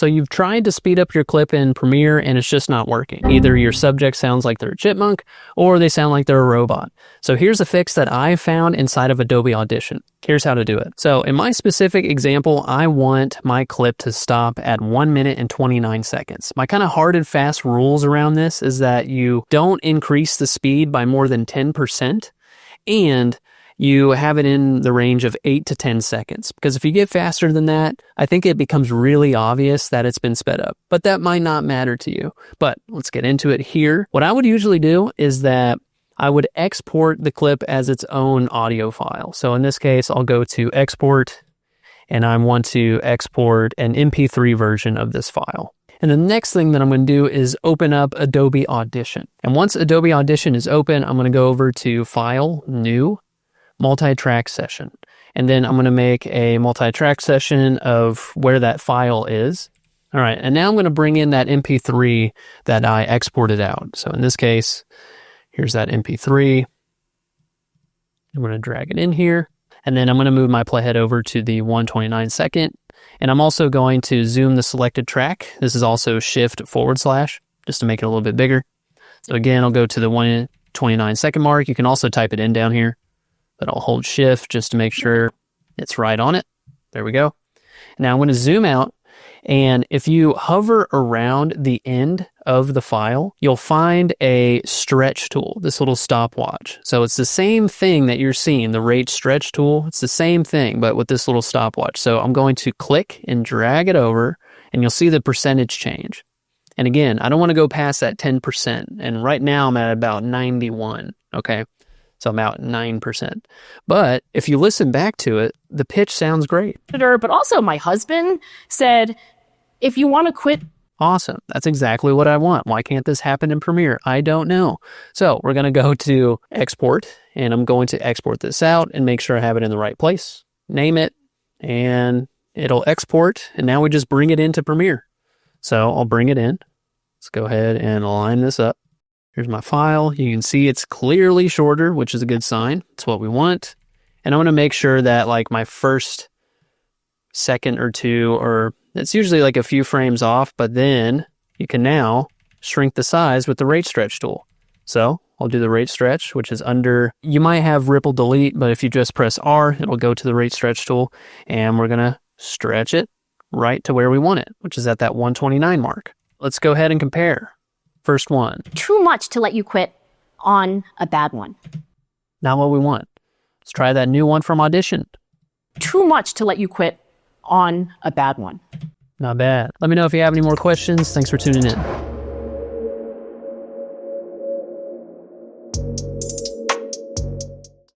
So you've tried to speed up your clip in Premiere and it's just not working. Either your subject sounds like they're a chipmunk or they sound like they're a robot. So here's a fix that I found inside of Adobe Audition. Here's how to do it. So in my specific example, I want my clip to stop at 1 minute and 29 seconds. My kind of hard and fast rules around this is that you don't increase the speed by more than 10%, and you have it in the range of 8 to 10 seconds. Because if you get faster than that, I think it becomes really obvious that it's been sped up. But that might not matter to you. But let's get into it here. What I would usually do is that I would export the clip as its own audio file. So in this case, I'll go to export, and I want to export an MP3 version of this file. And the next thing that I'm going to do is open up Adobe Audition. And once Adobe Audition is open, I'm going to go over to File, New, Multi-track session. And then I'm going to make a multi-track session of where that file is. All right, and now I'm going to bring in that MP3 that I exported out. So in this case, here's that MP3. I'm going to drag it in here. And then I'm going to move my playhead over to the 129 second. And I'm also going to zoom the selected track. This is also Shift / just to make it a little bit bigger. So again, I'll go to the 129 second mark. You can also type it in down here, but I'll hold Shift just to make sure it's right on it. There we go. Now I'm going to zoom out, and if you hover around the end of the file, you'll find a stretch tool, this little stopwatch. So it's the same thing that you're seeing, the rate stretch tool. It's the same thing, but with this little stopwatch. So I'm going to click and drag it over, and you'll see the percentage change. And again, I don't want to go past that 10%. And right now I'm at about 91, okay? So I'm out 9%. But if you listen back to it, the pitch sounds great. But also my husband said, if you want to quit. Awesome. That's exactly what I want. Why can't this happen in Premiere? I don't know. So we're going to go to export, and I'm going to export this out and make sure I have it in the right place. Name it, and it'll export. And now we just bring it into Premiere. So I'll bring it in. Let's go ahead and line this up. Here's my file. You can see it's clearly shorter, which is a good sign. It's what we want. And I'm going to make sure that like my first second or two, or it's usually like a few frames off, but then you can now shrink the size with the rate stretch tool. So I'll do the rate stretch, which is under, you might have ripple delete, but if you just press R, it'll go to the rate stretch tool, and we're going to stretch it right to where we want it, which is at that 129 mark. Let's go ahead and compare. First one. Too much to let you quit on a bad one. Not what we want. Let's try that new one from Audition. Too much to let you quit on a bad one. Not bad. Let me know if you have any more questions. Thanks for tuning in.